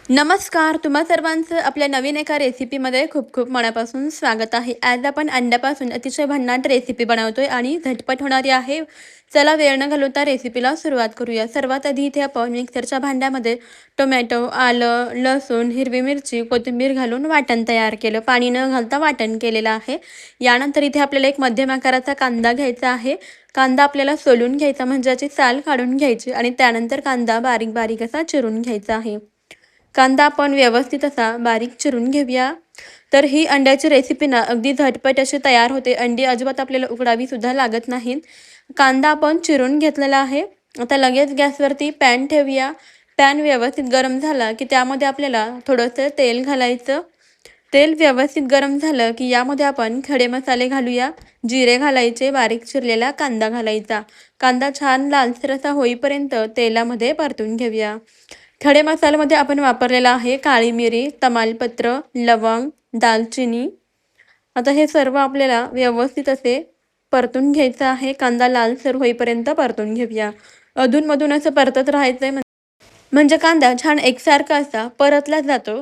नमस्कार, तुम्हा सर्वांचं आपल्या नवीन एका रेसिपीमध्ये खूप खूप मनापासून स्वागत आहे. आज आपण अंड्यापासून अतिशय भन्नाट रेसिपी बनवतोय आणि झटपट होणारी आहे. चला वेळ न घालवता रेसिपीला सुरुवात करूया. सर्वात आधी इथे आपण मिक्सरच्या भांड्यामध्ये टोमॅटो, आलं, लसूण, हिरवी मिरची, कोथिंबीर घालून वाटण तयार केलं. पाणी न घालता वाटण केलेलं आहे. यानंतर इथे आपल्याला एक मध्यम आकाराचा कांदा घ्यायचा आहे. कांदा आपल्याला सोलून घ्यायचा म्हणजे याची साल काढून घ्यायची आणि त्यानंतर कांदा बारीक बारीक असा चिरून घ्यायचा आहे. कांदा आपण व्यवस्थित असा बारीक चिरून घेऊया. तर ही अंड्याची रेसिपी ना अगदी झटपट अशी तयार होते. अंडी अजिबात आपल्याला उकडावी सुद्धा लागत नाहीत. कांदा आपण चिरून घेतलेला आहे. आता लगेच गॅसवरती पॅन ठेवूया. पॅन व्यवस्थित गरम झाला की त्यामध्ये आपल्याला थोडंसं तेल घालायचं. तेल व्यवस्थित गरम झालं की यामध्ये आपण खडे मसाले घालूया. जिरे घालायचे, बारीक चिरलेला कांदा घालायचा. कांदा छान लालसर असा होईपर्यंत तेलामध्ये परतून घेऊया. खडे मसाल्यामध्ये आपण वापरलेला आहे काळी मिरी, तमालपत्र, लवंग, दालचिनी. आता हे सर्व आपल्याला व्यवस्थित असे परतून घ्यायचं आहे. कांदा लालसर होईपर्यंत परतून घेऊया. अधूनमधून असं परतत राहायचंय म्हणजे कांदा छान एकसारखा असा परतला जातो.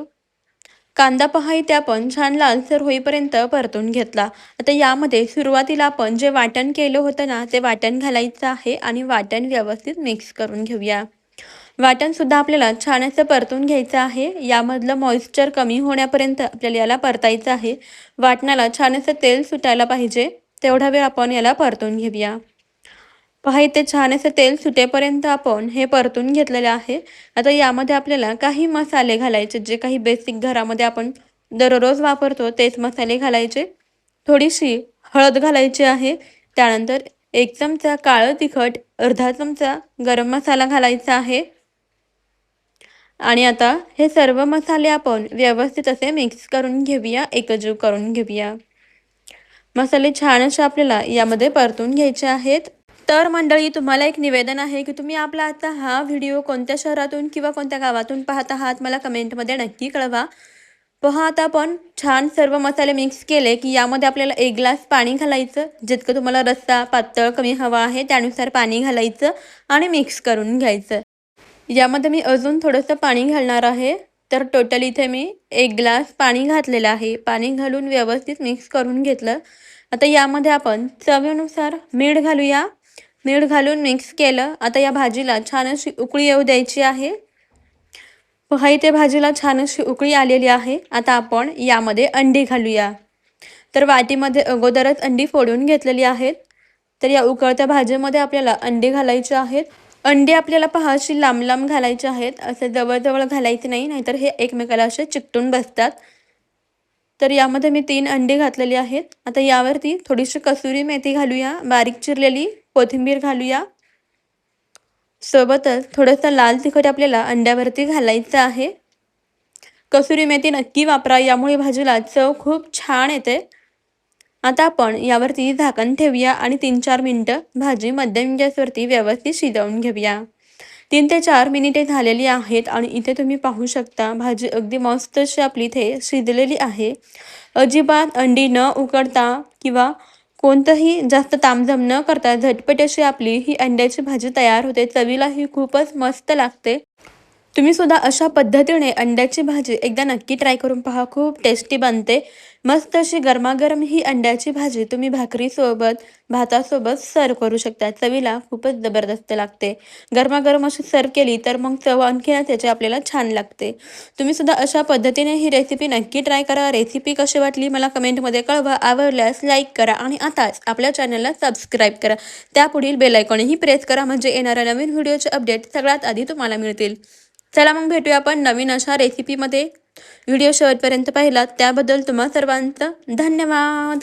कांदा पहा इथे आपण छान लालसर होईपर्यंत परतून घेतला. आता यामध्ये सुरुवातीला आपण जे वाटण केलं होतं ना ते वाटण घालायचं आहे आणि वाटण व्यवस्थित मिक्स करून घेऊया. वाटणसुद्धा आपल्याला छान असं परतून घ्यायचं आहे. यामधलं मॉइश्चर कमी होण्यापर्यंत आपल्याला याला परतायचं आहे. वाटणाला छान असं तेल सुटायला पाहिजे तेवढा वेळ आपण याला परतून घेऊया. पहा इथे छान असं तेल सुटेपर्यंत आपण हे परतून घेतलेलं आहे. आता यामध्ये आपल्याला काही मसाले घालायचे, जे काही बेसिक घरामध्ये आपण दररोज वापरतो तेच मसाले घालायचे. थोडीशी हळद घालायची आहे. त्यानंतर 1 चमचा काळं तिखट, अर्धा चमचा गरम मसाला घालायचा आहे. आणि आता हे सर्व मसाले आपण व्यवस्थित असे मिक्स करून घेऊया, एकजीव करून घेऊया. मसाले छान असे आपल्याला यामध्ये परतून घ्यायचे आहेत. तर मंडळी, तुम्हाला एक निवेदन आहे की तुम्ही आपला आता हा व्हिडिओ कोणत्या शहरातून किंवा कोणत्या गावातून पाहत आहात मला कमेंटमध्ये नक्की कळवा. पहा आता आपण छान सर्व मसाले मिक्स केले की यामध्ये आपल्याला 1 ग्लास पाणी घालायचं. जितकं तुम्हाला रस्सा पातळ कमी हवा आहे त्यानुसार पाणी घालायचं आणि मिक्स करून घ्यायचं. यामध्ये मी अजून थोडंसं पाणी घालणार आहे. तर टोटल इथे मी 1 ग्लास पाणी घातलेलं आहे. पाणी घालून व्यवस्थित मिक्स करून घेतलं. आता यामध्ये आपण चवीनुसार मीठ घालूया. मीठ घालून मिक्स केलं. आता या भाजीला छान अशी उकळी येऊ द्यायची आहे. पहा इथे भाजीला छान अशी उकळी आलेली आहे. आता आपण यामध्ये अंडी घालूया. तर वाटीमध्ये अगोदरच अंडी फोडून घेतलेली आहेत. तर या उकळत्या भाजीमध्ये आपल्याला अंडी घालायची आहेत. अंडी आपल्याला पहा अशी लांब लांब घालायची आहेत. असं जवळ घालायची नाही, नाहीतर हे एकमेकाला असे चिकटून बसतात. तर यामध्ये मी 3 अंडी घातलेली आहेत. आता यावरती थोडीशी कसुरी मेथी घालूया, बारीक चिरलेली कोथिंबीर घालूया. सोबतच थोडंसं लाल तिखट आपल्याला अंड्यावरती घालायचं आहे. कसुरी मेथी नक्की वापरा, यामुळे भाजीला चव खूप छान येते. आता आपण यावरती झाकण ठेवूया आणि 3-4 मिनिटं भाजी मध्यम गॅसवरती व्यवस्थित शिजवून घेऊया. 3 ते 4 मिनिटे झालेली आहेत आणि इथे तुम्ही पाहू शकता भाजी अगदी मस्त अशी आपली इथे शिजलेली आहे. अजिबात अंडी न उकडता किंवा कोणतंही जास्त तामझाम न करता झटपट अशी आपली ही अंड्याची भाजी तयार होते. चवीलाही खूपच मस्त लागते. तुम्ही सुद्धा अशा पद्धतीने अंड्याची भाजी एकदा नक्की ट्राय करून पहा. खूप टेस्टी बनते. मस्त अशी गरमागरम ही अंड्याची भाजी तुम्ही भाकरीसोबत, भातासोबत सर्व करू शकता. चवीला खूपच जबरदस्त लागते. गरमागरम अशी सर्व केली तर मग चव आणखीनच त्याची आपल्याला छान लागते. तुम्ही सुद्धा अशा पद्धतीने ही रेसिपी नक्की ट्राय करा. रेसिपी कशी वाटली मला कमेंटमध्ये कळवा. आवडल्यास लाईक करा आणि आताच आपल्या चॅनलला सबस्क्राईब करा. त्यापुढील बेल आयकॉनही प्रेस करा म्हणजे येणाऱ्या नवीन व्हिडिओचे अपडेट सगळ्यात आधी तुम्हाला मिळतील. चला मग भेटूया आपण नवीन अशा रेसिपीमध्ये. व्हिडिओ शेवटपर्यंत पाहिलात त्याबद्दल तुम्हा सर्वांचं धन्यवाद.